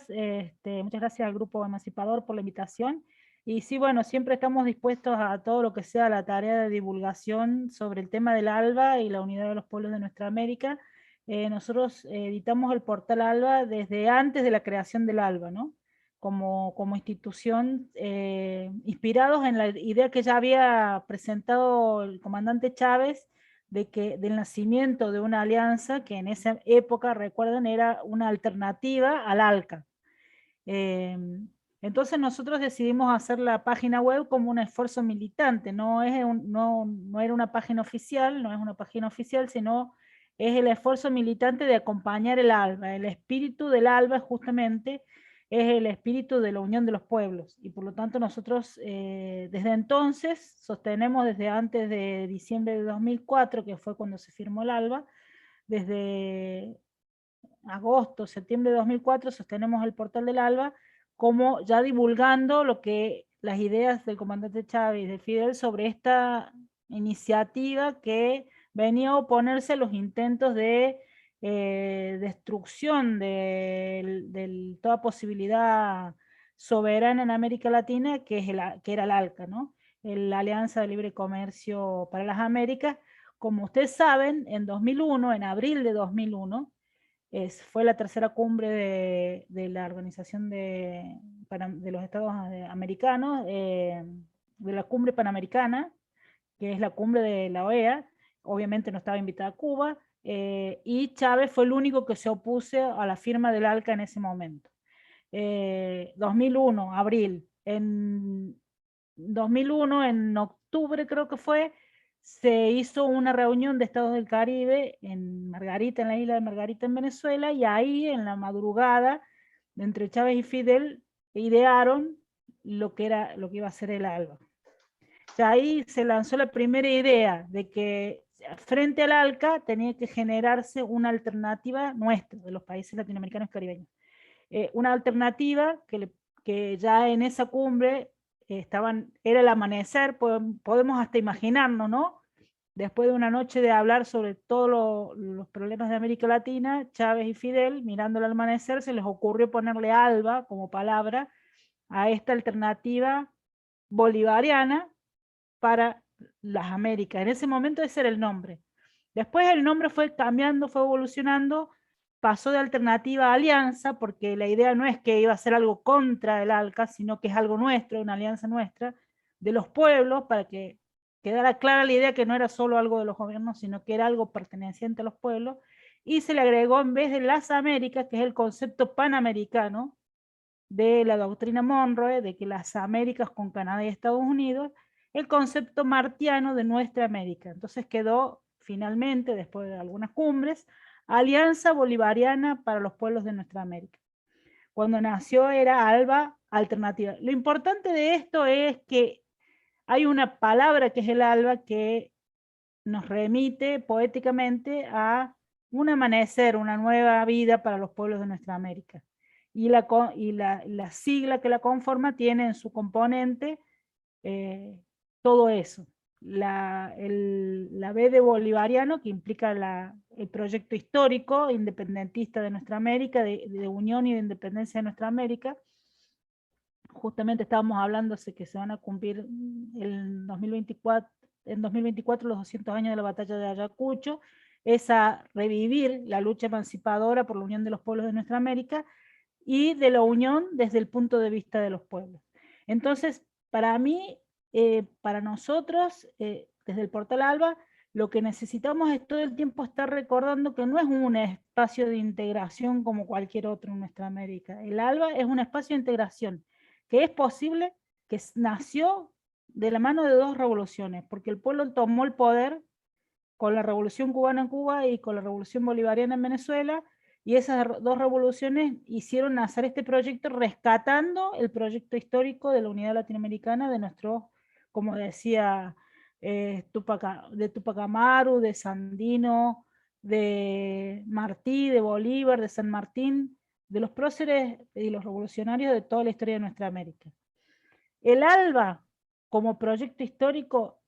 muchas gracias al Grupo Emancipador por la invitación. Y sí, bueno, siempre estamos dispuestos a todo lo que sea la tarea de divulgación sobre el tema del ALBA y la unidad de los pueblos de nuestra América. Nosotros editamos el portal ALBA desde antes de la creación del ALBA, ¿no? Como institución, inspirados en la idea que ya había presentado el comandante Chávez del nacimiento de una alianza que en esa época, recuerden, era una alternativa al ALCA. Entonces nosotros decidimos hacer la página web como un esfuerzo militante, no era una página oficial, no es una página oficial, sino es el esfuerzo militante de acompañar el ALBA. El espíritu del ALBA justamente es el espíritu de la unión de los pueblos, y por lo tanto nosotros desde entonces sostenemos, desde antes de diciembre de 2004, que fue cuando se firmó el ALBA, desde agosto, septiembre de 2004, sostenemos el portal del ALBA, como ya divulgando las ideas del comandante Chávez y de Fidel sobre esta iniciativa que venía a oponerse a los intentos de destrucción de toda posibilidad soberana en América Latina, que era el ALCA, ¿no? La Alianza de Libre Comercio para las Américas. Como ustedes saben, en 2001, en abril de 2001, fue la tercera cumbre de la Organización de los Estados Americanos, de la Cumbre Panamericana, que es la cumbre de la OEA. Obviamente no estaba invitada Cuba, y Chávez fue el único que se opuso a la firma del ALCA en ese momento. 2001, abril. En 2001, en octubre creo que fue, se hizo una reunión de Estados del Caribe en Margarita, en la isla de Margarita, en Venezuela, y ahí en la madrugada, entre Chávez y Fidel, idearon lo que iba a ser el ALBA. O sea, ahí se lanzó la primera idea de que frente al ALCA tenía que generarse una alternativa nuestra, de los países latinoamericanos y caribeños. Una alternativa que ya en esa cumbre era el amanecer, podemos hasta imaginarnos, ¿no? Después de una noche de hablar sobre todos los problemas de América Latina, Chávez y Fidel, mirando el amanecer, se les ocurrió ponerle ALBA como palabra a esta alternativa bolivariana para las Américas. En ese momento ese era el nombre. Después el nombre fue cambiando, fue evolucionando, pasó de alternativa a alianza, porque la idea no es que iba a ser algo contra el ALCA, sino que es algo nuestro, una alianza nuestra, de los pueblos, para que quedara clara la idea que no era solo algo de los gobiernos, sino que era algo perteneciente a los pueblos, y se le agregó, en vez de las Américas, que es el concepto panamericano de la doctrina Monroe, de que las Américas con Canadá y Estados Unidos, el concepto martiano de nuestra América. Entonces quedó finalmente, después de algunas cumbres, Alianza Bolivariana para los Pueblos de Nuestra América. Cuando nació era ALBA Alternativa. Lo importante de esto es que hay una palabra que es el ALBA que nos remite poéticamente a un amanecer, una nueva vida para los pueblos de nuestra América. Y la sigla que la conforma tiene en su componente todo eso. La B de bolivariano, que implica el proyecto histórico independentista de nuestra América, de unión y de independencia de nuestra América. Justamente estábamos hablando de que se van a cumplir en 2024 los 200 años de la batalla de Ayacucho, es a revivir la lucha emancipadora por la unión de los pueblos de nuestra América, y de la unión desde el punto de vista de los pueblos. Entonces, para mí, para nosotros, desde el Portal ALBA, lo que necesitamos es todo el tiempo estar recordando que no es un espacio de integración como cualquier otro en nuestra América. El ALBA es un espacio de integración que es posible, que nació de la mano de dos revoluciones, porque el pueblo tomó el poder con la revolución cubana en Cuba y con la revolución bolivariana en Venezuela, y esas dos revoluciones hicieron nacer este proyecto rescatando el proyecto histórico de la unidad latinoamericana de nuestros, como decía, de Tupac Amaru, de Sandino, de Martí, de Bolívar, de San Martín, de los próceres y los revolucionarios de toda la historia de nuestra América. El ALBA, como proyecto histórico,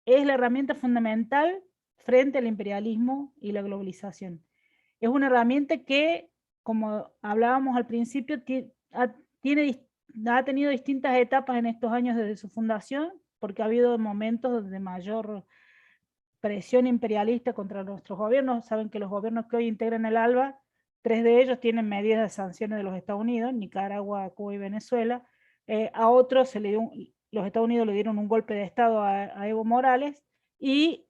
es la herramienta fundamental frente al imperialismo y la globalización. Es una herramienta que como hablábamos al principio, ha tenido distintas etapas en estos años desde su fundación, porque ha habido momentos de mayor presión imperialista contra nuestros gobiernos. Saben que los gobiernos que hoy integran el ALBA, 3 de ellos tienen medidas de sanciones de los Estados Unidos, Nicaragua, Cuba y Venezuela. A otros los Estados Unidos le dieron un golpe de Estado a Evo Morales, y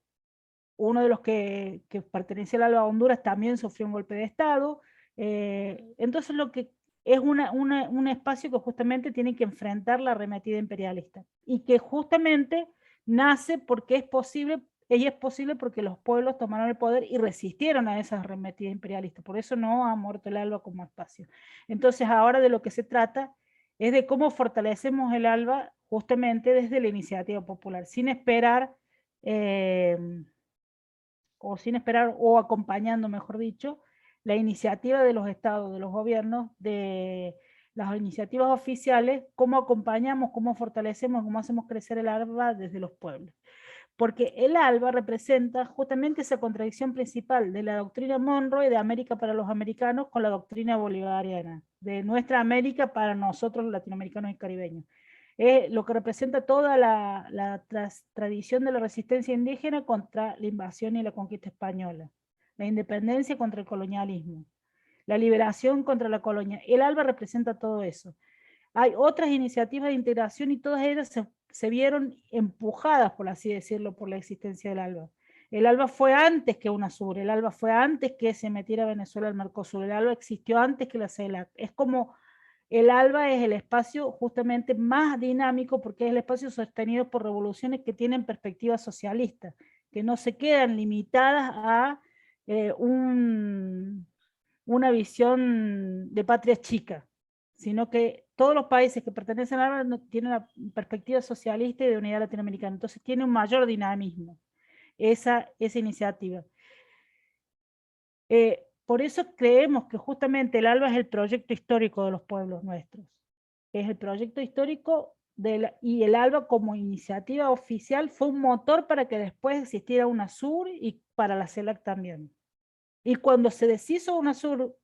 uno de los que pertenecía al ALBA, Honduras, también sufrió un golpe de Estado. Entonces lo que es un espacio que justamente tiene que enfrentar la arremetida imperialista, y que justamente nace porque es posible, y es posible porque los pueblos tomaron el poder y resistieron a esas arremetidas imperialistas. Por eso no ha muerto el ALBA como espacio. Entonces ahora de lo que se trata es de cómo fortalecemos el ALBA justamente desde la iniciativa popular, sin esperar, o acompañando, mejor dicho, la iniciativa de los estados, de los gobiernos, de las iniciativas oficiales, cómo acompañamos, cómo fortalecemos, cómo hacemos crecer el ALBA desde los pueblos. Porque el ALBA representa justamente esa contradicción principal de la doctrina Monroe de América para los americanos con la doctrina bolivariana, de nuestra América para nosotros los latinoamericanos y caribeños. Lo que representa toda la tradición de la resistencia indígena contra la invasión y la conquista española, la independencia contra el colonialismo, la liberación contra la colonia. El ALBA representa todo eso. Hay otras iniciativas de integración y todas ellas se vieron empujadas, por así decirlo, por la existencia del ALBA. El ALBA fue antes que UNASUR, el ALBA fue antes que se metiera Venezuela al Mercosur, el ALBA existió antes que la CELAC. Es como el ALBA es el espacio justamente más dinámico porque es el espacio sostenido por revoluciones que tienen perspectivas socialistas, que no se quedan limitadas a una visión de patria chica, sino que todos los países que pertenecen al ALBA tienen una perspectiva socialista y de unidad latinoamericana. Entonces tiene un mayor dinamismo esa iniciativa. Por eso creemos que justamente el ALBA es el proyecto histórico de los pueblos nuestros. Es el proyecto histórico y el ALBA como iniciativa oficial fue un motor para que después existiera UNASUR y para la CELAC también. Y cuando se deshizo UNASUR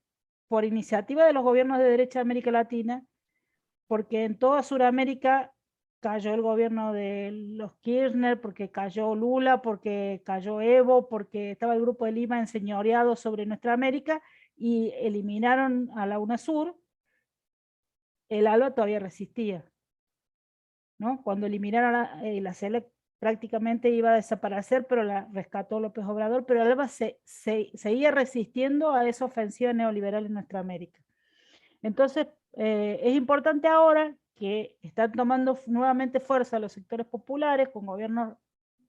por iniciativa de los gobiernos de derecha de América Latina, porque en toda Sudamérica cayó el gobierno de los Kirchner, porque cayó Lula, porque cayó Evo, porque estaba el Grupo de Lima enseñoreado sobre nuestra América y eliminaron a la UNASUR, el ALBA todavía resistía, ¿no? Cuando eliminaron la CELAC prácticamente iba a desaparecer, pero la rescató López Obrador, pero el ALBA seguía resistiendo a esa ofensiva neoliberal en nuestra América. Entonces, es importante ahora que están tomando nuevamente fuerza los sectores populares con gobiernos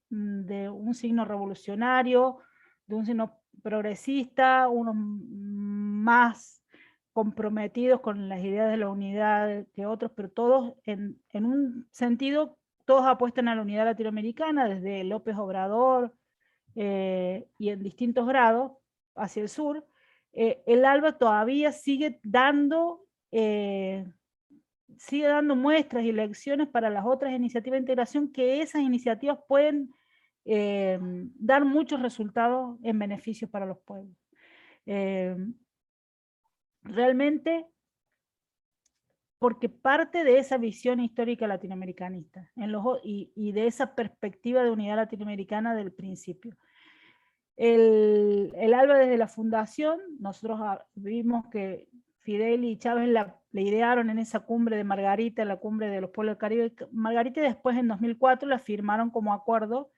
de un signo revolucionario, de un signo progresista, unos más comprometidos con las ideas de la unidad que otros, pero todos en un sentido, todos apuestan a la unidad latinoamericana, desde López Obrador y en distintos grados hacia el sur. El ALBA todavía sigue dando muestras y lecciones para las otras iniciativas de integración, que esas iniciativas pueden dar muchos resultados en beneficios para los pueblos. Realmente, porque parte de esa visión histórica latinoamericanista y de esa perspectiva de unidad latinoamericana del principio. El ALBA desde la fundación, nosotros vimos que Fidel y Chávez la idearon en esa cumbre de Margarita, en la cumbre de los pueblos del Caribe. Margarita, y después en 2004 la firmaron como acuerdo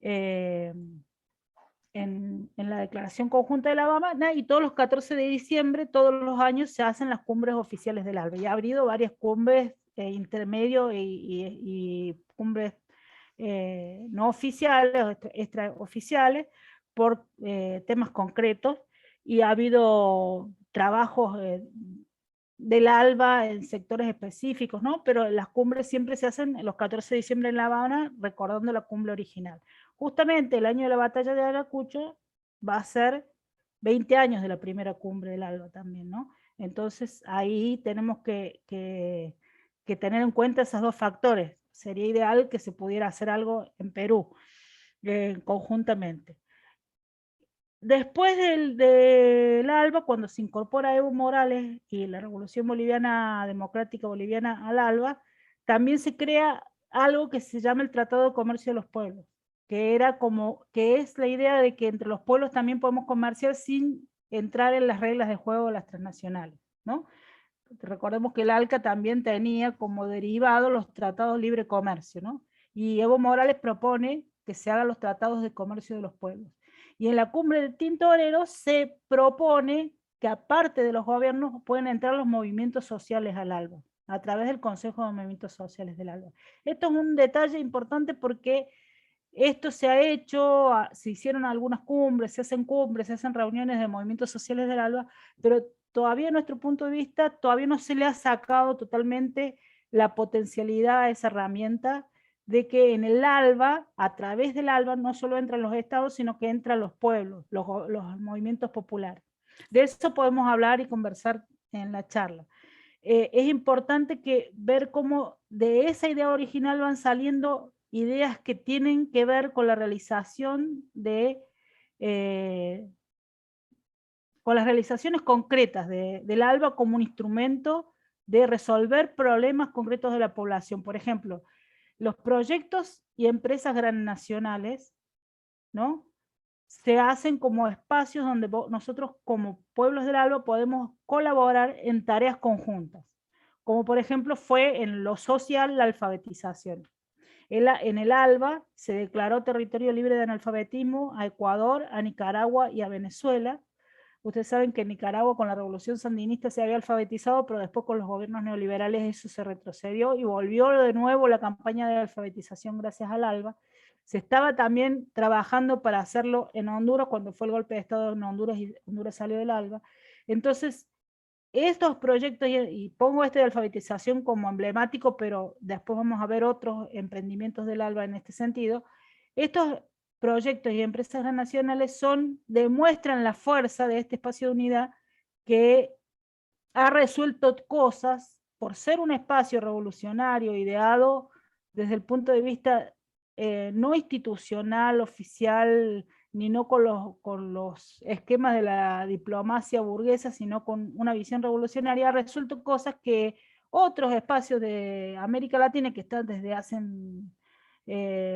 en la Declaración Conjunta de La Habana, y todos los 14 de diciembre, todos los años, se hacen las cumbres oficiales del ALBA. Y ha habido varias cumbres intermedios y cumbres no oficiales, extraoficiales, por temas concretos, y ha habido trabajos del ALBA en sectores específicos, ¿no? Pero las cumbres siempre se hacen los 14 de diciembre en La Habana, recordando la cumbre original. Justamente el año de la batalla de Ayacucho va a ser 20 años de la primera cumbre del ALBA también, ¿no? Entonces ahí tenemos que tener en cuenta esos dos factores. Sería ideal que se pudiera hacer algo en Perú conjuntamente. después del ALBA, cuando se incorpora Evo Morales y la Revolución Boliviana Democrática Boliviana al ALBA, también se crea algo que se llama el Tratado de Comercio de los Pueblos, que es la idea de que entre los pueblos también podemos comerciar sin entrar en las reglas de juego de las transnacionales, ¿no? Recordemos que el ALCA también tenía como derivado los tratados de libre comercio, ¿no? Y Evo Morales propone que se hagan los tratados de comercio de los pueblos. Y en la cumbre de Tintorero se propone que aparte de los gobiernos pueden entrar los movimientos sociales al ALBA, a través del Consejo de Movimientos Sociales del ALBA. Esto es un detalle importante porque esto se ha hecho, se hicieron algunas cumbres, se hacen reuniones de movimientos sociales del ALBA, pero todavía, a nuestro punto de vista, todavía no se le ha sacado totalmente la potencialidad a esa herramienta de que en el ALBA, a través del ALBA, no solo entran los estados, sino que entran los pueblos, los movimientos populares. De eso podemos hablar y conversar en la charla. Es importante ver cómo de esa idea original van saliendo ideas que tienen que ver con la realización con las realizaciones concretas del ALBA como un instrumento de resolver problemas concretos de la población. Por ejemplo, los proyectos y empresas transnacionales, ¿no?, se hacen como espacios donde nosotros como pueblos del ALBA podemos colaborar en tareas conjuntas, como por ejemplo fue en lo social la alfabetización. En el ALBA se declaró territorio libre de analfabetismo a Ecuador, a Nicaragua y a Venezuela. Ustedes saben que en Nicaragua con la revolución sandinista se había alfabetizado, pero después con los gobiernos neoliberales eso se retrocedió y volvió de nuevo la campaña de alfabetización gracias al ALBA. Se estaba también trabajando para hacerlo en Honduras cuando fue el golpe de Estado en Honduras y Honduras salió del ALBA. Entonces, estos proyectos, y pongo este de alfabetización como emblemático, pero después vamos a ver otros emprendimientos del ALBA en este sentido, estos proyectos y empresas transnacionales demuestran la fuerza de este espacio de unidad que ha resuelto cosas por ser un espacio revolucionario, ideado desde el punto de vista no institucional, oficial, ni no con los esquemas de la diplomacia burguesa, sino con una visión revolucionaria, ha resuelto cosas que otros espacios de América Latina que están desde hace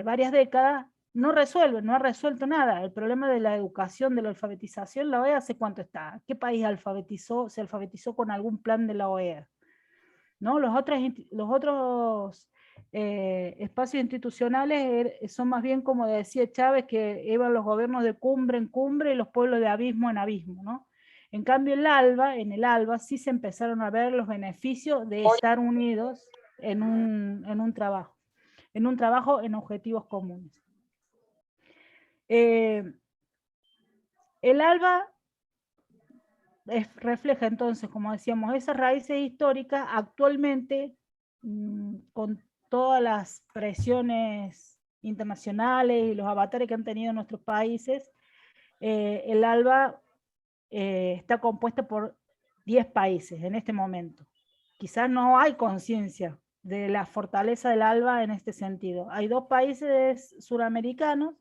varias décadas no resuelven, no ha resuelto nada. El problema de la educación, de la alfabetización, la OEA ¿hace cuánto está? ¿Qué país se alfabetizó con algún plan de la OEA? ¿No? Los otros espacios institucionales son más bien, como decía Chávez, que iban los gobiernos de cumbre en cumbre y los pueblos de abismo en abismo, ¿no? En cambio en el ALBA sí se empezaron a ver los beneficios de estar unidos en un trabajo en objetivos comunes. El ALBA refleja entonces, como decíamos, esas raíces históricas actualmente, con todas las presiones internacionales y los avatares que han tenido nuestros países, el ALBA está compuesta por 10 países en este momento. Quizás no hay conciencia de la fortaleza del ALBA en este sentido. Hay 2 países suramericanos,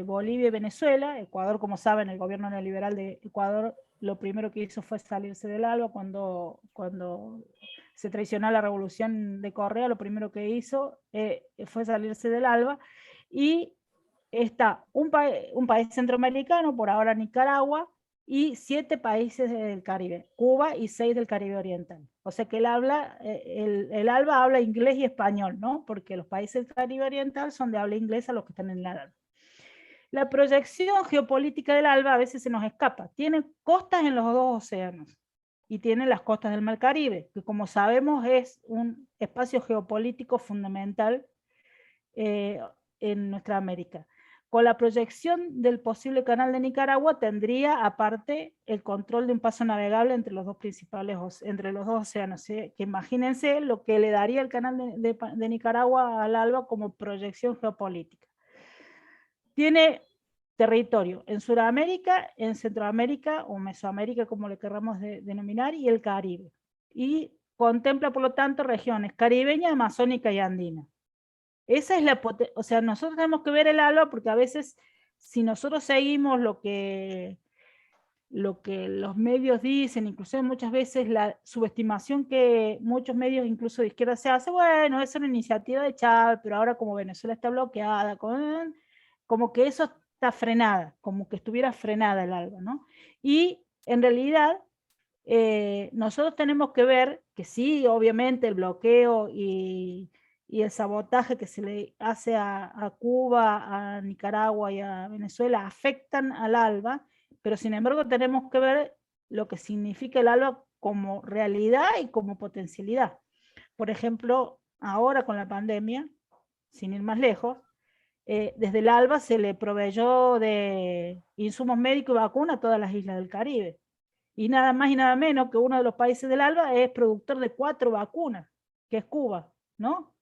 Bolivia y Venezuela. Ecuador, como saben, el gobierno neoliberal de Ecuador lo primero que hizo fue salirse del ALBA cuando se traicionó la revolución de Correa, lo primero que hizo fue salirse del ALBA, y está un país centroamericano, por ahora Nicaragua, y 7 países del Caribe, Cuba y 6 del Caribe Oriental. O sea que el ALBA habla inglés y español, ¿no? Porque los países del Caribe Oriental son de habla inglesa los que están en el ALBA. La proyección geopolítica del ALBA a veces se nos escapa. Tiene costas en los 2 océanos y tiene las costas del Mar Caribe, que como sabemos es un espacio geopolítico fundamental en nuestra América. Con la proyección del posible canal de Nicaragua tendría aparte el control de un paso navegable entre los dos océanos. Que imagínense lo que le daría el canal de Nicaragua al ALBA como proyección geopolítica. Tiene territorio en Sudamérica, en Centroamérica o Mesoamérica, como le queramos denominar, y el Caribe. Y contempla, por lo tanto, regiones caribeña, amazónica y andina. Esa es o sea, nosotros tenemos que ver el ALBA porque a veces si nosotros seguimos lo que los medios dicen, incluso muchas veces la subestimación que muchos medios, incluso de izquierda, se hace, bueno, es una iniciativa de Chávez, pero ahora como Venezuela está bloqueada, como que eso está frenada, como que estuviera frenada el ALBA, ¿no? Y en realidad nosotros tenemos que ver que sí, obviamente el bloqueo y el sabotaje que se le hace a Cuba, a Nicaragua y a Venezuela afectan al ALBA, pero sin embargo tenemos que ver lo que significa el ALBA como realidad y como potencialidad. Por ejemplo, ahora con la pandemia, sin ir más lejos, desde el ALBA se le proveyó de insumos médicos y vacunas a todas las islas del Caribe. Y nada más y nada menos que uno de los países del ALBA es productor de 4 vacunas, que es Cuba, ¿no?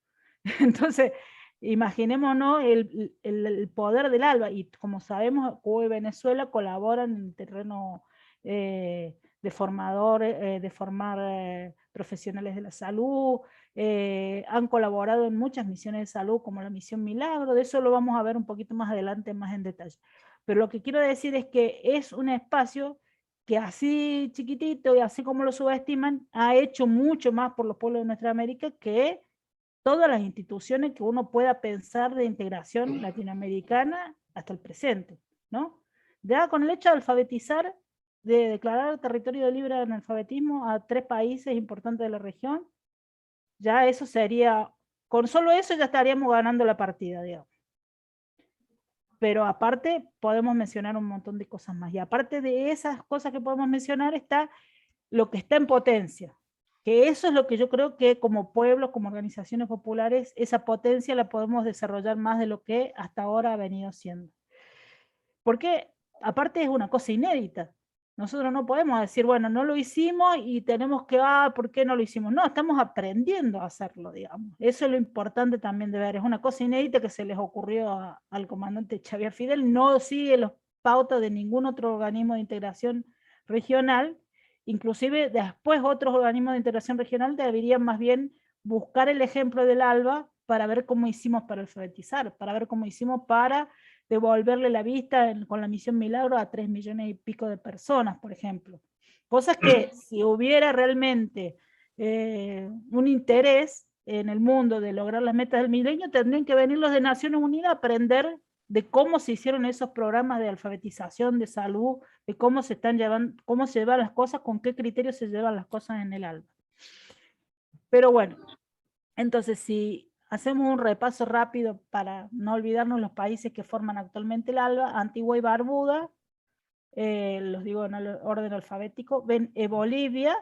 Entonces, imaginémonos el poder del ALBA, y como sabemos, Cuba y Venezuela colaboran en el terreno de formar profesionales de la salud, han colaborado en muchas misiones de salud, como la misión Milagro, de eso lo vamos a ver un poquito más adelante, más en detalle. Pero lo que quiero decir es que es un espacio que así chiquitito y así como lo subestiman, ha hecho mucho más por los pueblos de nuestra América que todas las instituciones que uno pueda pensar de integración latinoamericana hasta el presente, ¿no? Ya con el hecho de alfabetizar, de declarar territorio de libre analfabetismo a 3 países importantes de la región, ya eso sería, con solo eso ya estaríamos ganando la partida, digamos. Pero aparte podemos mencionar un montón de cosas más. Y aparte de esas cosas que podemos mencionar está lo que está en potencia, que eso es lo que yo creo que como pueblos, como organizaciones populares, esa potencia la podemos desarrollar más de lo que hasta ahora ha venido siendo. Porque aparte es una cosa inédita. Nosotros no podemos decir, bueno, no lo hicimos y tenemos que, ¿por qué no lo hicimos? No, estamos aprendiendo a hacerlo, digamos. Eso es lo importante también de ver. Es una cosa inédita que se les ocurrió al comandante Xavier Fidel. No sigue los pautas de ningún otro organismo de integración regional. Inclusive después otros organismos de integración regional deberían más bien buscar el ejemplo del ALBA para ver cómo hicimos para alfabetizar, para ver cómo hicimos para devolverle la vista con la misión Milagro a 3 millones y pico de personas, por ejemplo. Cosas que si hubiera realmente un interés en el mundo de lograr las metas del milenio, tendrían que venir los de Naciones Unidas a aprender de cómo se hicieron esos programas de alfabetización, de salud, de cómo se están llevando, cómo se llevan las cosas, con qué criterios se llevan las cosas en el ALBA. Pero bueno, entonces si hacemos un repaso rápido para no olvidarnos los países que forman actualmente el ALBA, Antigua y Barbuda, los digo en el orden alfabético, Bolivia,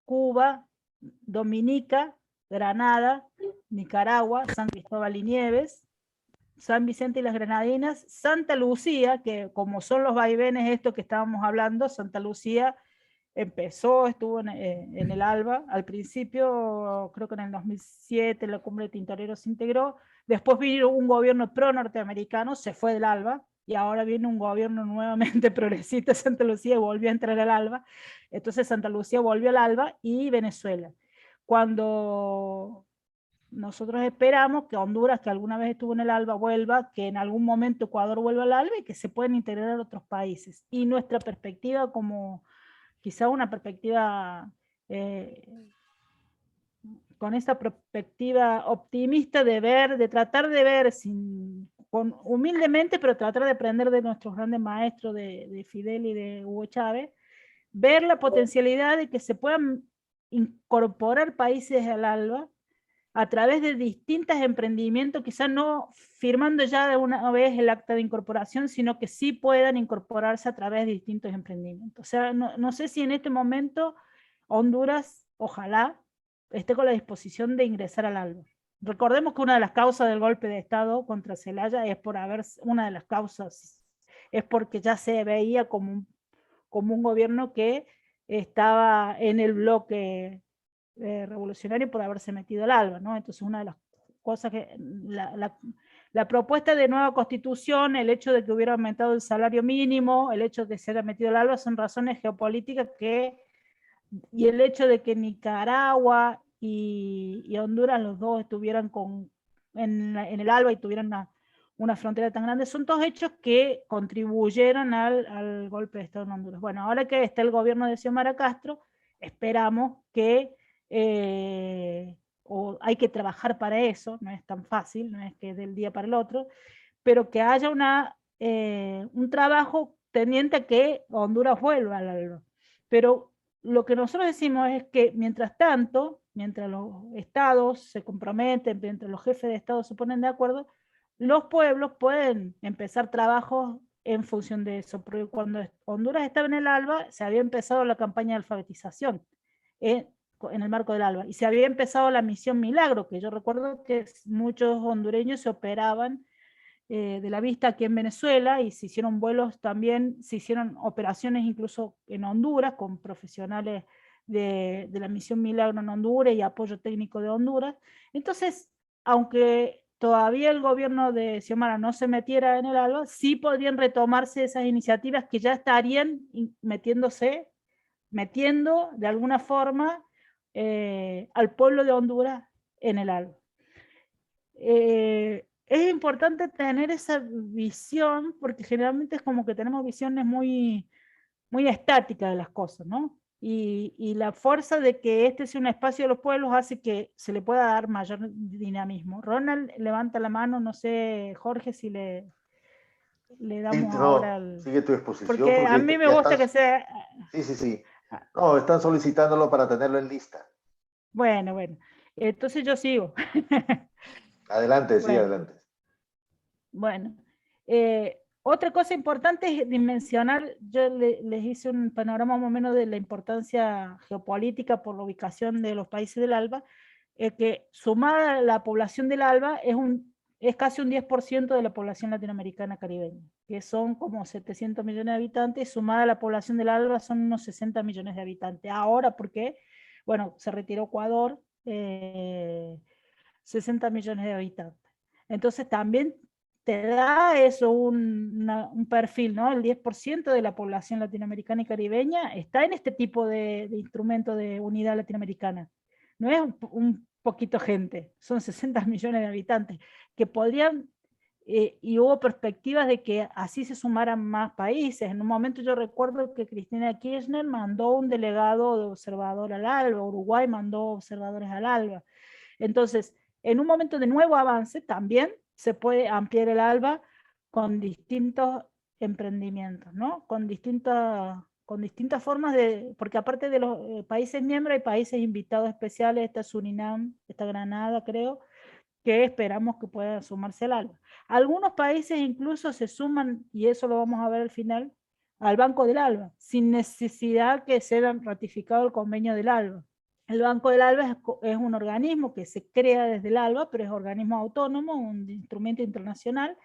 Cuba, Dominica, Granada, Nicaragua, San Cristóbal y Nieves, San Vicente y las Granadinas, Santa Lucía, que como son los vaivenes esto que estábamos hablando, Santa Lucía estuvo en el ALBA, al principio, creo que en el 2007, la cumbre de Tintoreros se integró, después vino un gobierno pro-norteamericano, se fue del ALBA, y ahora viene un gobierno nuevamente progresista de Santa Lucía y volvió a entrar al ALBA, entonces Santa Lucía volvió al ALBA y Venezuela. Cuando nosotros esperamos que Honduras, que alguna vez estuvo en el ALBA, vuelva, que en algún momento Ecuador vuelva al ALBA y que se puedan integrar otros países. Y nuestra perspectiva como quizá una perspectiva con esa perspectiva optimista de ver, de tratar de ver humildemente, pero tratar de aprender de nuestros grandes maestros de Fidel y de Hugo Chávez, ver la potencialidad de que se puedan incorporar países al ALBA a través de distintos emprendimientos, quizás no firmando ya de una vez el acta de incorporación, sino que sí puedan incorporarse a través de distintos emprendimientos. O sea, no sé si en este momento Honduras, ojalá, esté con la disposición de ingresar al ALBA. Recordemos que una de las causas del golpe de Estado contra Zelaya es por una de las causas es porque ya se veía como un gobierno que estaba en el bloque revolucionario por haberse metido al ALBA, ¿no? Entonces una de las cosas que la propuesta de nueva constitución, el hecho de que hubiera aumentado el salario mínimo, el hecho de que se haya metido al ALBA son razones geopolíticas y el hecho de que Nicaragua y Honduras los dos estuvieran en el ALBA y tuvieran una frontera tan grande. Son todos hechos que contribuyeron al golpe de Estado en Honduras. Bueno, ahora que está el gobierno de Xiomara Castro, esperamos que, o hay que trabajar para eso, no es tan fácil, no es que del día para el otro, pero que haya un trabajo tendiente a que Honduras vuelva al ALBA. Pero lo que nosotros decimos es que mientras tanto, mientras los estados se comprometen, mientras los jefes de estado se ponen de acuerdo, los pueblos pueden empezar trabajos en función de eso, porque cuando Honduras estaba en el ALBA se había empezado la campaña de alfabetización en el marco del ALBA, y se había empezado la misión Milagro, que yo recuerdo que muchos hondureños se operaban de la vista aquí en Venezuela, y se hicieron vuelos también, se hicieron operaciones incluso en Honduras con profesionales de la misión Milagro en Honduras y apoyo técnico de Honduras. Entonces, aunque todavía el gobierno de Xiomara no se metiera en el ALBA, sí podrían retomarse esas iniciativas que ya estarían metiendo de alguna forma al pueblo de Honduras en el ALBA. Es importante tener esa visión, porque generalmente es como que tenemos visiones muy, muy estáticas de las cosas, ¿no? Y la fuerza de que este sea un espacio de los pueblos hace que se le pueda dar mayor dinamismo. Ronald levanta la mano, no sé, Jorge, si le Sí, damos ahora no, sigue tu exposición porque a porque mí me ya gusta están, que sea... sí, sí, sí. No, están solicitándolo para tenerlo en lista. Bueno, bueno. Entonces yo sigo. Adelante, sí, Bueno. adelante. Bueno, otra cosa importante es dimensionar, yo les hice un panorama más o menos de la importancia geopolítica por la ubicación de los países del ALBA, que sumada la población del ALBA es casi un 10% de la población latinoamericana caribeña, que son como 700 millones de habitantes, sumada la población del ALBA son unos 60 millones de habitantes. Ahora, ¿por qué? Bueno, se retiró Ecuador, 60 millones de habitantes. Entonces también te da eso un perfil, ¿no? El 10% de la población latinoamericana y caribeña está en este tipo de instrumento de unidad latinoamericana. No es un poquito gente, son 60 millones de habitantes que podrían, y hubo perspectivas de que así se sumaran más países. En un momento yo recuerdo que Cristina Kirchner mandó un delegado de observador al ALBA, Uruguay mandó observadores al ALBA. Entonces, en un momento de nuevo avance, también se puede ampliar el ALBA con distintos emprendimientos, ¿no? Con distintas formas porque aparte de los países miembros hay países invitados especiales, está Surinam, está Granada, creo, que esperamos que puedan sumarse al ALBA. Algunos países incluso se suman, y eso lo vamos a ver al final, al Banco del ALBA, sin necesidad que sea ratificado el convenio del ALBA. El Banco del ALBA es un organismo que se crea desde el ALBA, pero es organismo autónomo, un instrumento internacional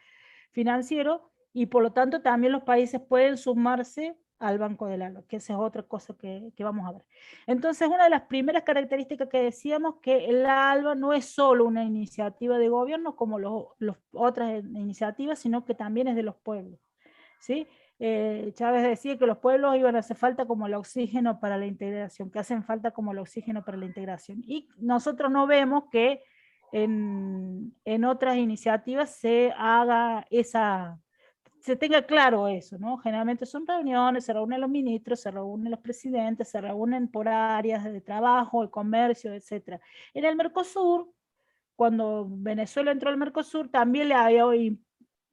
financiero, y por lo tanto también los países pueden sumarse al Banco del ALBA, que esa es otra cosa que vamos a ver. Entonces, una de las primeras características que decíamos, que el ALBA no es solo una iniciativa de gobierno como las otras iniciativas, sino que también es de los pueblos, ¿sí? Chávez decía que los pueblos iban a hacer falta como el oxígeno para la integración, que hacen falta como el oxígeno para la integración. Y nosotros no vemos que en otras iniciativas se haga se tenga claro eso, ¿no? Generalmente son reuniones, se reúnen los ministros, se reúnen los presidentes, se reúnen por áreas de trabajo, de comercio, etc. En el Mercosur, cuando Venezuela entró al Mercosur, también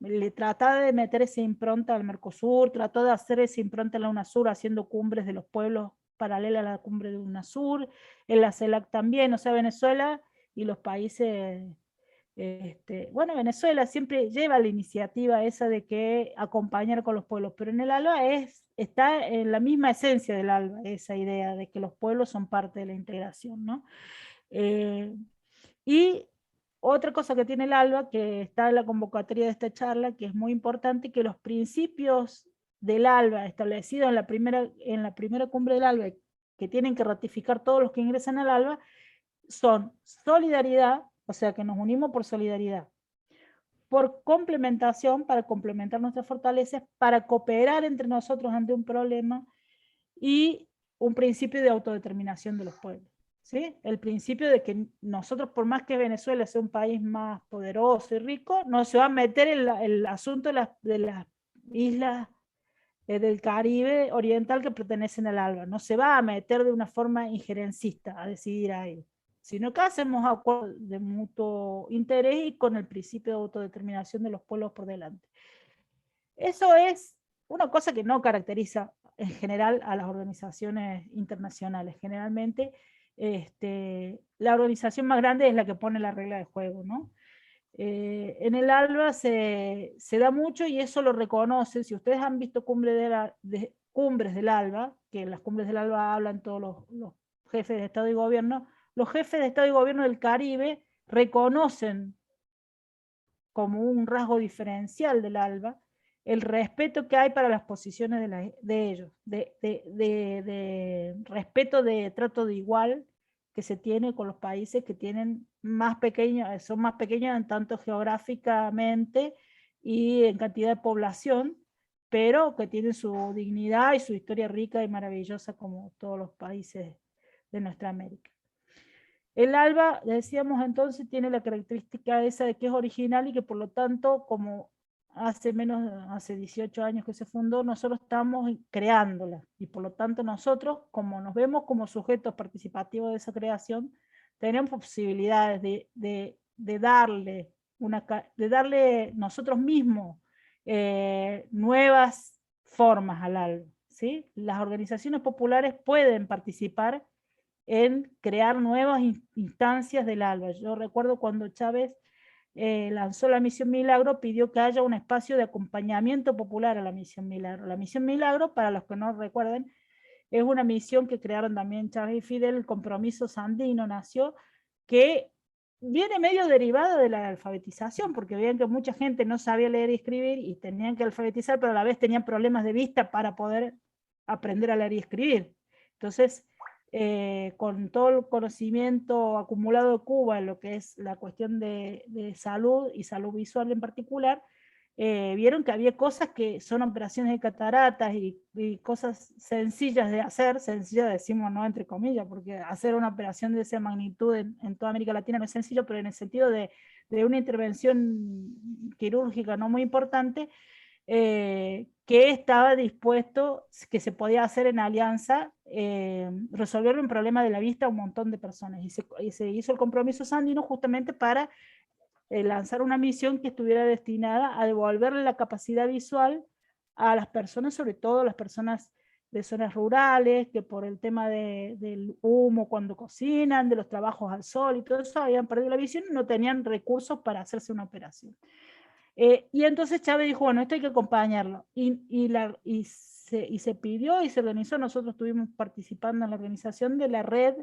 le trataba de meter esa impronta al Mercosur, trató de hacer esa impronta en la UNASUR, haciendo cumbres de los pueblos paralelas a la cumbre de UNASUR, en la CELAC también, o sea, Venezuela y los países, bueno, Venezuela siempre lleva la iniciativa esa de que acompañar con los pueblos, pero en el ALBA está en la misma esencia del ALBA, esa idea de que los pueblos son parte de la integración, ¿no? Y otra cosa que tiene el ALBA, que está en la convocatoria de esta charla, que es muy importante, que los principios del ALBA establecidos en la primera cumbre del ALBA, que tienen que ratificar todos los que ingresan al ALBA, son solidaridad, o sea que nos unimos por solidaridad, por complementación, para complementar nuestras fortalezas, para cooperar entre nosotros ante un problema, y un principio de autodeterminación de los pueblos. ¿sí? El principio de que nosotros, por más que Venezuela sea un país más poderoso y rico, no se va a meter en el asunto de las islas del Caribe oriental que pertenecen al ALBA. No se va a meter de una forma injerencista a decidir ahí, sino que hacemos acuerdos de mutuo interés y con el principio de autodeterminación de los pueblos por delante. Eso es una cosa que no caracteriza en general a las organizaciones internacionales. Generalmente la organización más grande es la que pone la regla de juego, ¿no? En el ALBA se da mucho y eso lo reconocen. Si ustedes han visto cumbres del ALBA, que en las cumbres del ALBA hablan todos los jefes de Estado y Gobierno, los jefes de Estado y Gobierno del Caribe reconocen como un rasgo diferencial del ALBA el respeto que hay para las posiciones de ellos, de respeto de trato de igual que se tiene con los países que tienen más pequeños, son más pequeños en tanto geográficamente y en cantidad de población, pero que tienen su dignidad y su historia rica y maravillosa como todos los países de nuestra América. El ALBA, decíamos entonces, tiene la característica esa de que es original y que por lo tanto, como hace 18 años que se fundó, nosotros estamos creándola y por lo tanto nosotros, como nos vemos como sujetos participativos de esa creación, tenemos posibilidades de darle nosotros mismos nuevas formas al ALBA, ¿sí? Las organizaciones populares pueden participar en crear nuevas instancias del ALBA. Yo recuerdo cuando Chávez lanzó la Misión Milagro, pidió que haya un espacio de acompañamiento popular a la Misión Milagro. La Misión Milagro, para los que no recuerden, es una misión que crearon también Chávez y Fidel, el Compromiso Sandino nació, que viene medio derivado de la alfabetización, porque veían que mucha gente no sabía leer y escribir y tenían que alfabetizar, pero a la vez tenían problemas de vista para poder aprender a leer y escribir. Entonces, con todo el conocimiento acumulado de Cuba en lo que es la cuestión de salud y salud visual en particular, vieron que había cosas que son operaciones de cataratas y cosas sencillas de hacer, sencillas decimos no entre comillas, porque hacer una operación de esa magnitud en toda América Latina no es sencillo, pero en el sentido de una intervención quirúrgica no muy importante, que estaba dispuesto, que se podía hacer en alianza, resolver un problema de la vista a un montón de personas. Y se hizo el compromiso sandino justamente para lanzar una misión que estuviera destinada a devolverle la capacidad visual a las personas, sobre todo las personas de zonas rurales, que por el tema del humo cuando cocinan, de los trabajos al sol y todo eso, habían perdido la visión y no tenían recursos para hacerse una operación. Y entonces Chávez dijo, bueno, esto hay que acompañarlo. Y se pidió y se organizó, nosotros estuvimos participando en la organización de la red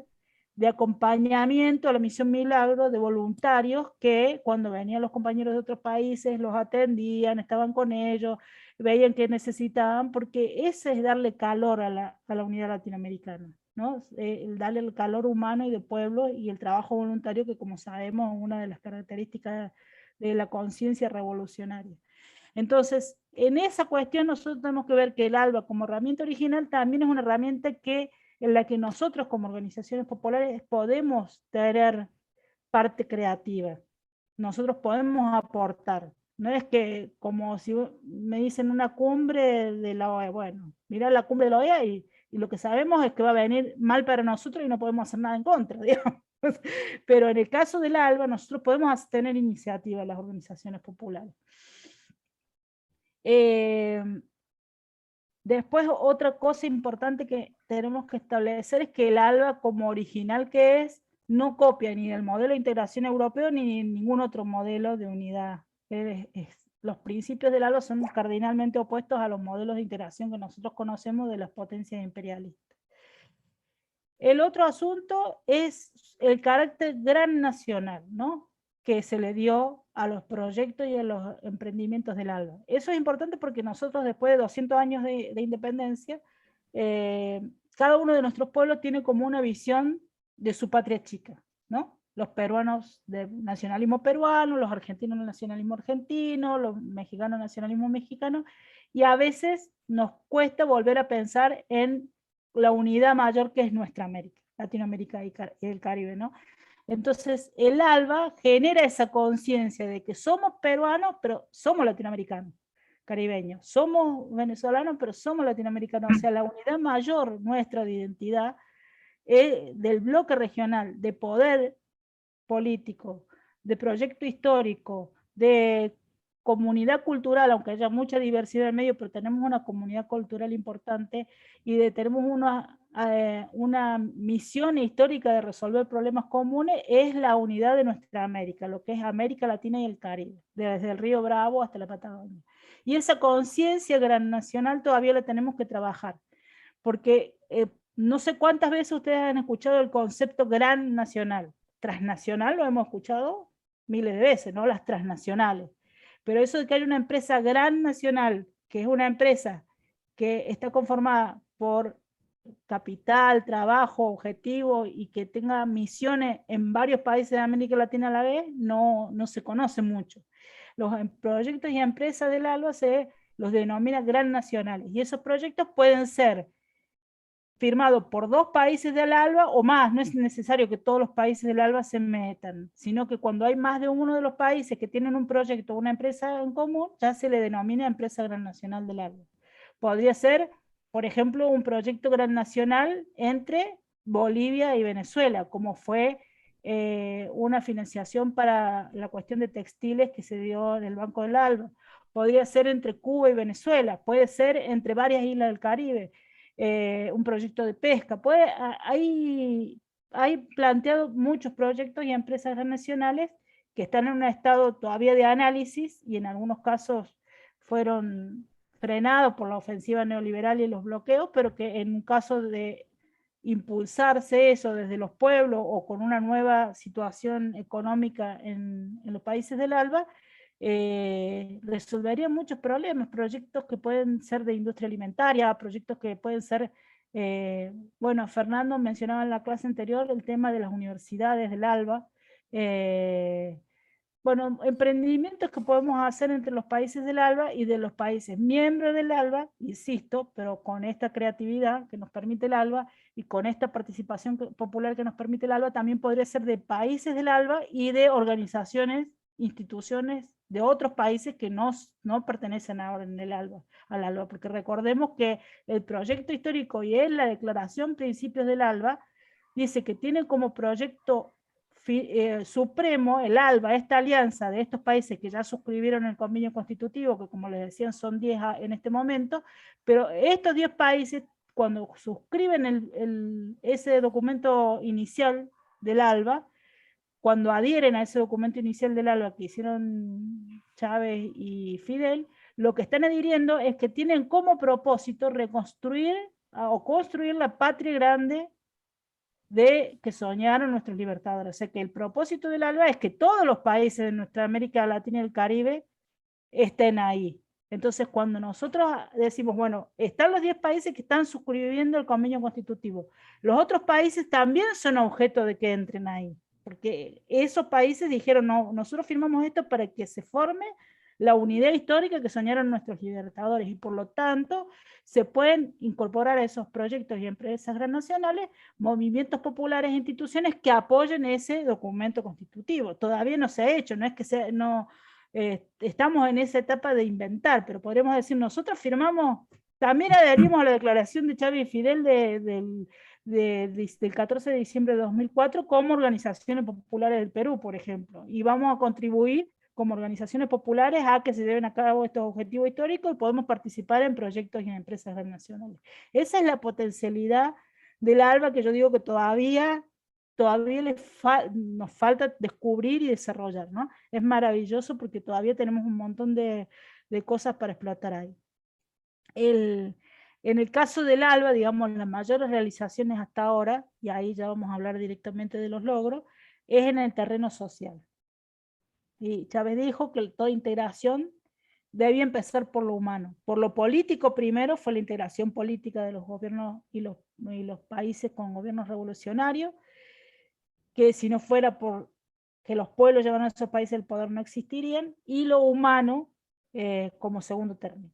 de acompañamiento a la Misión Milagro de voluntarios que cuando venían los compañeros de otros países los atendían, estaban con ellos, veían que necesitaban, porque ese es darle calor a la unidad latinoamericana, ¿no? El darle el calor humano y de pueblo y el trabajo voluntario que, como sabemos, es una de las características de la conciencia revolucionaria. Entonces, en esa cuestión nosotros tenemos que ver que el ALBA como herramienta original también es una herramienta en la que nosotros como organizaciones populares podemos tener parte creativa. Nosotros podemos aportar. No es que como si me dicen una cumbre de la OEA, bueno, mira la cumbre de la OEA y lo que sabemos es que va a venir mal para nosotros y no podemos hacer nada en contra, digamos. Pero en el caso del ALBA nosotros podemos tener iniciativa en las organizaciones populares. Después otra cosa importante que tenemos que establecer es que el ALBA como original que es, no copia ni del modelo de integración europeo ni ningún otro modelo de unidad. Los principios del ALBA son cardinalmente opuestos a los modelos de integración que nosotros conocemos de las potencias imperialistas. El otro asunto es el carácter gran nacional, ¿no?, que se le dio a los proyectos y a los emprendimientos del ALBA. Eso es importante porque nosotros, después de 200 años de independencia, cada uno de nuestros pueblos tiene como una visión de su patria chica, ¿no? Los peruanos del nacionalismo peruano, los argentinos del nacionalismo argentino, los mexicanos del nacionalismo mexicano, y a veces nos cuesta volver a pensar en la unidad mayor que es nuestra América. Latinoamérica y el Caribe, ¿no? Entonces, el ALBA genera esa conciencia de que somos peruanos, pero somos latinoamericanos, caribeños. Somos venezolanos, pero somos latinoamericanos. O sea, la unidad mayor nuestra de identidad del bloque regional, de poder político, de proyecto histórico, de comunidad cultural, aunque haya mucha diversidad en el medio, pero tenemos una comunidad cultural importante y tenemos una misión histórica de resolver problemas comunes, es la unidad de nuestra América, lo que es América Latina y el Caribe, desde el Río Bravo hasta la Patagonia. Y esa conciencia gran nacional todavía la tenemos que trabajar, porque no sé cuántas veces ustedes han escuchado el concepto gran nacional. Transnacional lo hemos escuchado miles de veces, ¿no? Las transnacionales. Pero eso de que hay una empresa gran nacional, que es una empresa que está conformada por capital, trabajo, objetivo y que tenga misiones en varios países de América Latina a la vez, no se conoce mucho. Los proyectos y empresas del ALBA se los denomina gran nacionales y esos proyectos pueden ser firmado por 2 países del ALBA o más, no es necesario que todos los países del ALBA se metan, sino que cuando hay más de uno de los países que tienen un proyecto o una empresa en común, ya se le denomina empresa gran nacional del ALBA. Podría ser, por ejemplo, un proyecto gran nacional entre Bolivia y Venezuela, como fue una financiación para la cuestión de textiles que se dio en el Banco del ALBA. Podría ser entre Cuba y Venezuela, puede ser entre varias islas del Caribe, un proyecto de pesca. Hay planteado muchos proyectos y empresas nacionales que están en un estado todavía de análisis y en algunos casos fueron frenados por la ofensiva neoliberal y los bloqueos, pero que en un caso de impulsarse eso desde los pueblos o con una nueva situación económica en los países del ALBA, resolvería muchos problemas, proyectos que pueden ser de industria alimentaria, proyectos que pueden ser, bueno, Fernando mencionaba en la clase anterior el tema de las universidades del ALBA, bueno, emprendimientos que podemos hacer entre los países del ALBA y de los países miembros del ALBA, insisto, pero con esta creatividad que nos permite el ALBA y con esta participación popular que nos permite el ALBA, también podría ser de países del ALBA y de organizaciones, instituciones de otros países que no pertenecen ahora en el ALBA, al ALBA, porque recordemos que el proyecto histórico y en la declaración Principios del ALBA dice que tiene como proyecto supremo, el ALBA, esta alianza de estos países que ya suscribieron el convenio constitutivo, que como les decían son 10 en este momento, pero estos 10 países, cuando suscriben ese documento inicial del ALBA, cuando adhieren a ese documento inicial del ALBA que hicieron Chávez y Fidel, lo que están adhiriendo es que tienen como propósito reconstruir o construir la patria grande de que soñaron nuestros libertadores. O sea que el propósito del ALBA es que todos los países de nuestra América Latina y el Caribe estén ahí. Entonces, cuando nosotros decimos, bueno, están los 10 países que están suscribiendo el convenio constitutivo, los otros países también son objeto de que entren ahí, porque esos países dijeron, no, nosotros firmamos esto para que se forme la unidad histórica que soñaron nuestros libertadores y por lo tanto se pueden incorporar a esos proyectos y empresas transnacionales movimientos populares e instituciones que apoyen ese documento constitutivo. Todavía no se ha hecho, no es que estamos en esa etapa de inventar, pero podríamos decir, nosotros firmamos, también adherimos a la declaración de Chávez y Fidel del 14 de diciembre de 2004 como organizaciones populares del Perú, por ejemplo, y vamos a contribuir como organizaciones populares a que se lleven a cabo estos objetivos históricos y podemos participar en proyectos y en empresas nacionales. Esa es la potencialidad del ALBA que yo digo que todavía nos falta descubrir y desarrollar, ¿no? Es maravilloso porque todavía tenemos un montón de cosas para explotar ahí. En el caso del ALBA, digamos, las mayores realizaciones hasta ahora, y ahí ya vamos a hablar directamente de los logros, es en el terreno social. Y Chávez dijo que toda integración debía empezar por lo humano. Por lo político primero fue la integración política de los gobiernos y los países con gobiernos revolucionarios, que si no fuera por que los pueblos llevaran a esos países el poder no existirían, y lo humano como segundo término.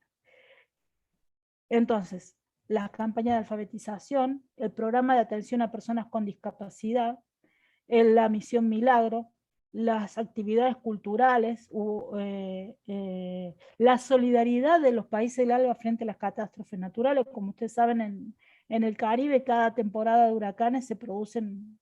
Entonces, las campañas de alfabetización, el programa de atención a personas con discapacidad, la misión Milagro, las actividades culturales, la solidaridad de los países del ALBA frente a las catástrofes naturales. Como ustedes saben, en el Caribe cada temporada de huracanes se producen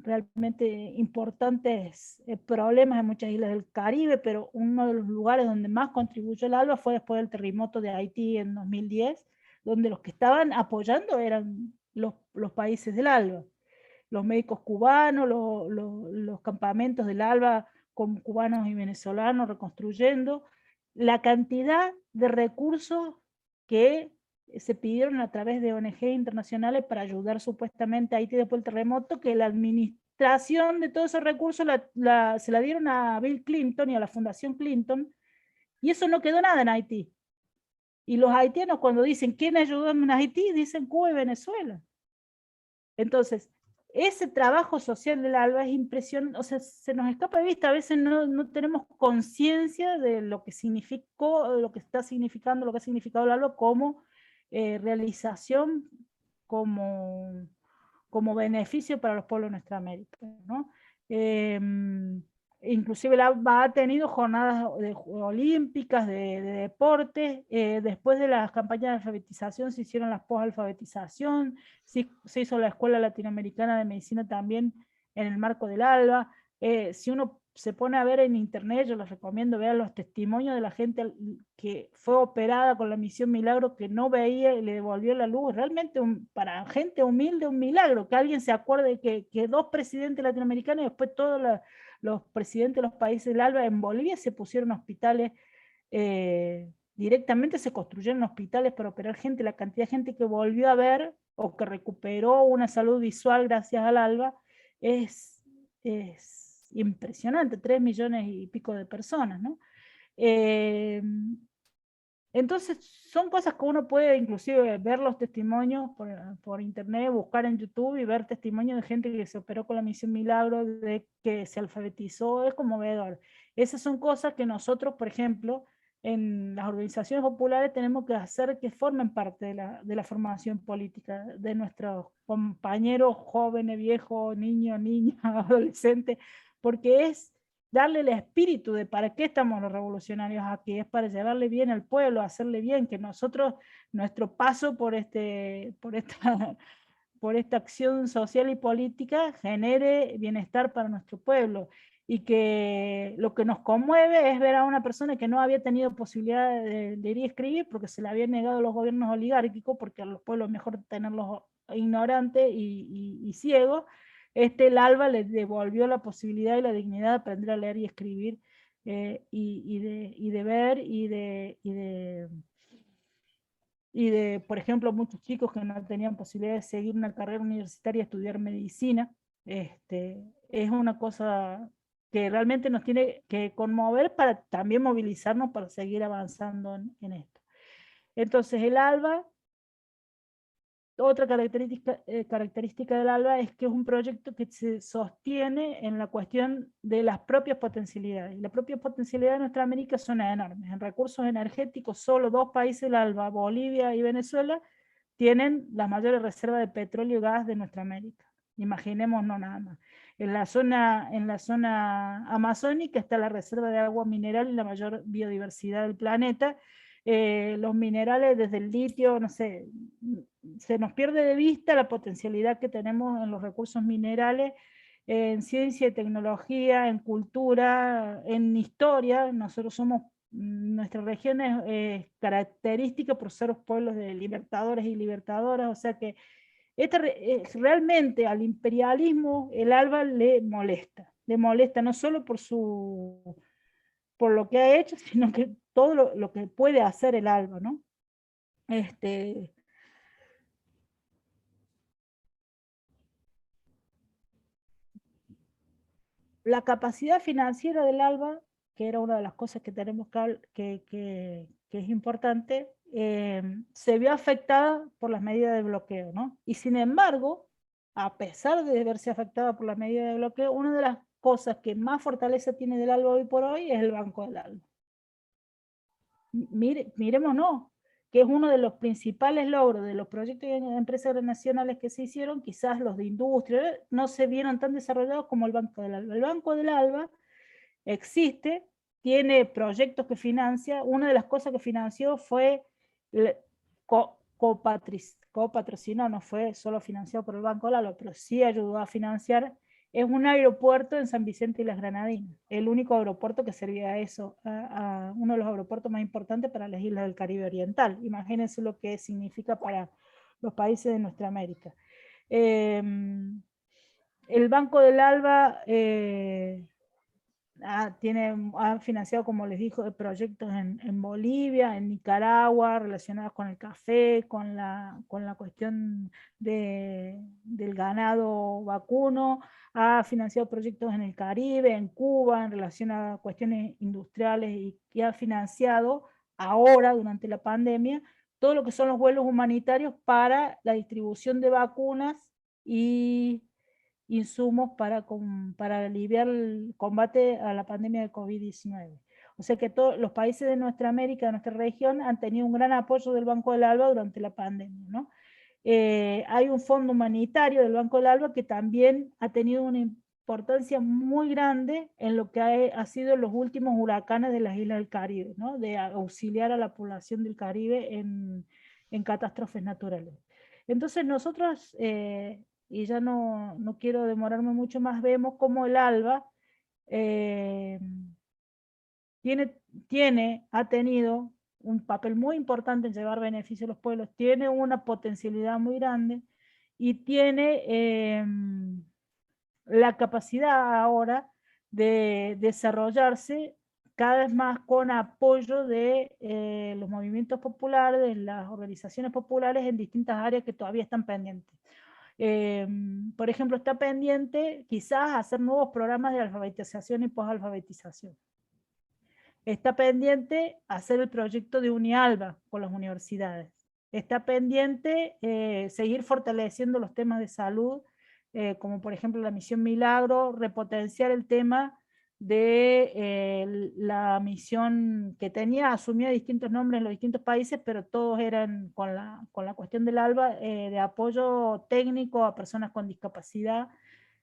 realmente importantes problemas en muchas islas del Caribe, pero uno de los lugares donde más contribuyó el ALBA fue después del terremoto de Haití en 2010, donde los que estaban apoyando eran los países del ALBA. Los médicos cubanos, los campamentos del ALBA con cubanos y venezolanos reconstruyendo, la cantidad de recursos que se pidieron a través de ONG internacionales para ayudar supuestamente a Haití después del terremoto, que la administración de todos esos recursos se la dieron a Bill Clinton y a la Fundación Clinton, y eso no quedó nada en Haití. Y los haitianos cuando dicen ¿quién ayudó en Haití? Dicen Cuba y Venezuela. Entonces, ese trabajo social del ALBA es impresionante, o sea, se nos escapa de vista, a veces no tenemos conciencia de lo que significó, de lo que está significando, lo que ha significado el ALBA como realización, como beneficio para los pueblos de nuestra América, ¿no? Inclusive el ALBA ha tenido jornadas olímpicas de deporte, después de las campañas de alfabetización se hicieron las post-alfabetización, se hizo la Escuela Latinoamericana de Medicina también en el marco del ALBA. Si uno se pone a ver en internet, yo les recomiendo ver los testimonios de la gente que fue operada con la misión Milagro, que no veía y le devolvió la luz. Realmente para gente humilde un milagro, que alguien se acuerde que dos presidentes latinoamericanos y después todos los presidentes de los países del ALBA en Bolivia se pusieron hospitales, directamente se construyeron hospitales para operar gente. La cantidad de gente que volvió a ver o que recuperó una salud visual gracias al ALBA es impresionante, 3 millones y pico de personas, ¿no? Entonces son cosas que uno puede inclusive ver los testimonios por internet, buscar en YouTube y ver testimonios de gente que se operó con la misión Milagro, de que se alfabetizó, es conmovedor. Esas son cosas que nosotros, por ejemplo, en las organizaciones populares tenemos que hacer que formen parte de la formación política de nuestros compañeros jóvenes, viejos, niños, niñas, adolescentes, porque es darle el espíritu de para qué estamos los revolucionarios aquí, es para llevarle bien al pueblo, hacerle bien, que nosotros, nuestro paso por esta acción social y política genere bienestar para nuestro pueblo, y que lo que nos conmueve es ver a una persona que no había tenido posibilidad de ir a escribir porque se le habían negado los gobiernos oligárquicos, porque a los pueblos es mejor tenerlos ignorantes y ciegos. El ALBA les devolvió la posibilidad y la dignidad de aprender a leer y escribir, y de ver por ejemplo, muchos chicos que no tenían posibilidad de seguir una carrera universitaria y estudiar medicina. Es una cosa que realmente nos tiene que conmover para también movilizarnos para seguir avanzando en esto. Entonces el ALBA, otra característica del ALBA es que es un proyecto que se sostiene en la cuestión de las propias potencialidades. Las propias potencialidades de nuestra América son enormes. En recursos energéticos, solo 2 países del ALBA, Bolivia y Venezuela, tienen las mayores reservas de petróleo y gas de nuestra América. Imaginémonos nada más. En la zona amazónica está la reserva de agua mineral y la mayor biodiversidad del planeta. Los minerales desde el litio, no sé, se nos pierde de vista la potencialidad que tenemos en los recursos minerales, en ciencia y tecnología, en cultura, en historia. Nosotros somos, nuestra región es característica por ser pueblos de libertadores y libertadoras, o sea que realmente al imperialismo el ALBA le molesta no solo por lo que ha hecho, sino que todo lo que puede hacer el ALBA, ¿no? La capacidad financiera del ALBA, que era una de las cosas que tenemos que es importante, se vio afectada por las medidas de bloqueo, ¿no? Y sin embargo, a pesar de verse afectada por las medidas de bloqueo, una de las cosas que más fortaleza tiene del ALBA hoy por hoy es el Banco del ALBA. Miremos, ¿no? que es uno de los principales logros de los proyectos de empresas nacionales que se hicieron, quizás los de industria, no se vieron tan desarrollados como el Banco del Alba. El Banco del Alba existe, tiene proyectos que financia, una de las cosas que financió fue copatrocinó, no fue solo financiado por el Banco del Alba, pero sí ayudó a financiar, es un aeropuerto en San Vicente y las Granadinas, el único aeropuerto que servía a eso, a uno de los aeropuertos más importantes para las islas del Caribe Oriental. Imagínense lo que significa para los países de nuestra América. El Banco del Alba ha financiado, como les dijo, proyectos en Bolivia, en Nicaragua, relacionados con el café, con la cuestión del ganado vacuno, ha financiado proyectos en el Caribe, en Cuba, en relación a cuestiones industriales, y ha financiado ahora, durante la pandemia, todo lo que son los vuelos humanitarios para la distribución de vacunas y insumos para aliviar el combate a la pandemia de COVID-19. O sea que todos los países de nuestra América, de nuestra región, han tenido un gran apoyo del Banco del Alba durante la pandemia, ¿no? Hay un fondo humanitario del Banco del Alba que también ha tenido una importancia muy grande en lo que ha sido los últimos huracanes de las islas del Caribe, ¿no? De auxiliar a la población del Caribe en catástrofes naturales. Entonces nosotros, y ya no quiero demorarme mucho más, vemos cómo el ALBA ha tenido un papel muy importante en llevar beneficio a los pueblos, tiene una potencialidad muy grande y tiene la capacidad ahora de desarrollarse cada vez más con apoyo de los movimientos populares, de las organizaciones populares en distintas áreas que todavía están pendientes. Por ejemplo, está pendiente quizás hacer nuevos programas de alfabetización y posalfabetización. Está pendiente hacer el proyecto de UniAlba con las universidades. Está pendiente seguir fortaleciendo los temas de salud, como por ejemplo la misión Milagro, repotenciar el tema de la misión que asumía distintos nombres en los distintos países, pero todos eran con la cuestión del ALBA, de apoyo técnico a personas con discapacidad.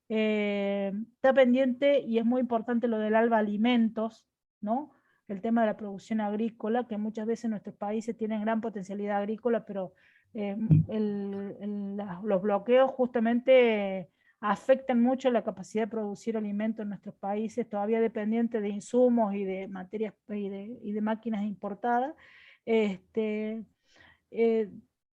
Está pendiente, y es muy importante lo del ALBA Alimentos, ¿no? El tema de la producción agrícola, que muchas veces nuestros países tienen gran potencialidad agrícola, pero los bloqueos justamente afectan mucho la capacidad de producir alimentos en nuestros países, todavía dependientes de insumos y de materias y de máquinas importadas.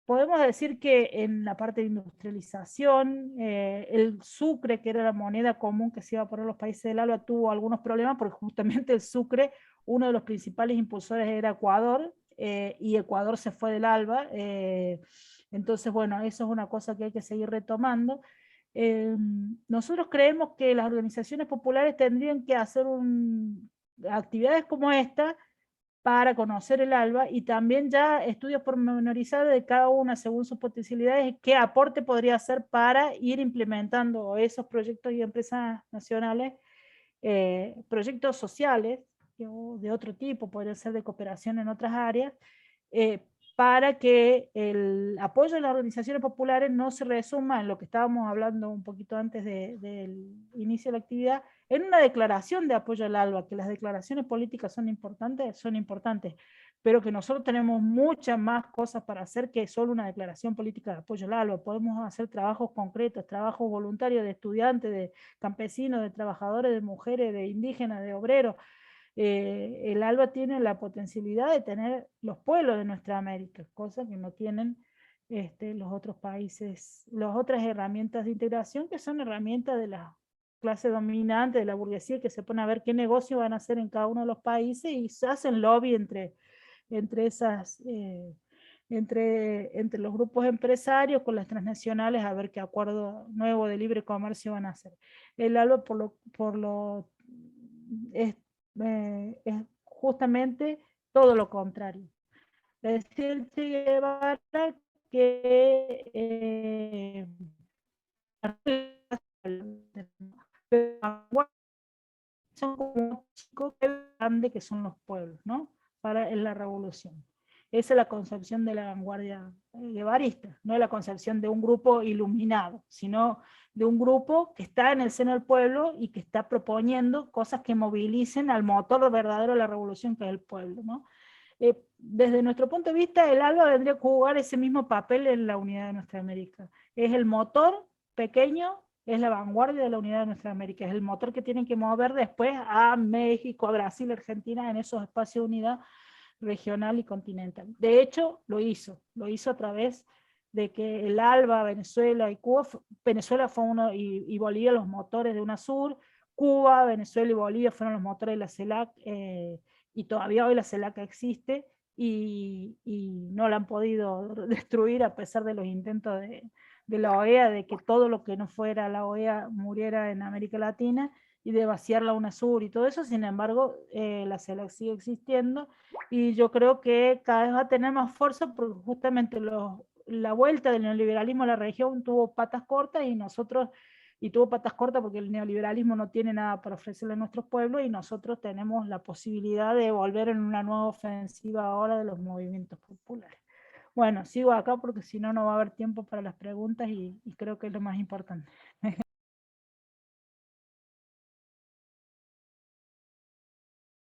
Podemos decir que en la parte de industrialización, el sucre, que era la moneda común que se iba a poner los países del ALBA, tuvo algunos problemas porque justamente el sucre, uno de los principales impulsores era Ecuador, y Ecuador se fue del ALBA. Entonces, bueno, eso es una cosa que hay que seguir retomando. Nosotros creemos que las organizaciones populares tendrían que hacer actividades como esta para conocer el ALBA, y también ya estudios pormenorizados de cada una según sus potencialidades, qué aporte podría hacer para ir implementando esos proyectos y empresas nacionales, proyectos sociales de otro tipo, podría ser de cooperación en otras áreas, para que el apoyo de las organizaciones populares no se resuma en lo que estábamos hablando un poquito antes del inicio de la actividad, en una declaración de apoyo al ALBA, que las declaraciones políticas son importantes, pero que nosotros tenemos muchas más cosas para hacer que solo una declaración política de apoyo al ALBA. Podemos hacer trabajos concretos, trabajos voluntarios de estudiantes, de campesinos, de trabajadores, de mujeres, de indígenas, de obreros. El ALBA tiene la potencialidad de tener los pueblos de nuestra América, cosa que no tienen los otros países, las otras herramientas de integración, que son herramientas de la clase dominante, de la burguesía, que se pone a ver qué negocio van a hacer en cada uno de los países y se hacen lobby entre los grupos empresarios con las transnacionales a ver qué acuerdo nuevo de libre comercio van a hacer. El ALBA es justamente todo lo contrario. Decía el Che Guevara que son como chicos grandes que son los pueblos, ¿no? En la revolución. Esa es la concepción de la vanguardia guevarista, no es la concepción de un grupo iluminado, sino de un grupo que está en el seno del pueblo y que está proponiendo cosas que movilicen al motor verdadero de la revolución, que es el pueblo, ¿no? Desde nuestro punto de vista, el ALBA vendría a jugar ese mismo papel en la unidad de Nuestra América. Es el motor pequeño, es la vanguardia de la unidad de Nuestra América, es el motor que tienen que mover después a México, a Brasil, a Argentina, en esos espacios de unidad regional y continental. De hecho, lo hizo a través de que el ALBA, Venezuela y Cuba, Venezuela fue uno, y Bolivia los motores de UNASUR, Cuba, Venezuela y Bolivia fueron los motores de la CELAC, y todavía hoy la CELAC existe, y no la han podido destruir a pesar de los intentos de la OEA, de que todo lo que no fuera la OEA muriera en América Latina, y de vaciar la UNASUR y todo eso. Sin embargo, la CELAC sigue existiendo, y yo creo que cada vez va a tener más fuerza porque justamente la vuelta del neoliberalismo a la región tuvo patas cortas, y tuvo patas cortas porque el neoliberalismo no tiene nada para ofrecerle a nuestros pueblos, y nosotros tenemos la posibilidad de volver en una nueva ofensiva ahora de los movimientos populares. Bueno, sigo acá porque si no, no va a haber tiempo para las preguntas, y creo que es lo más importante.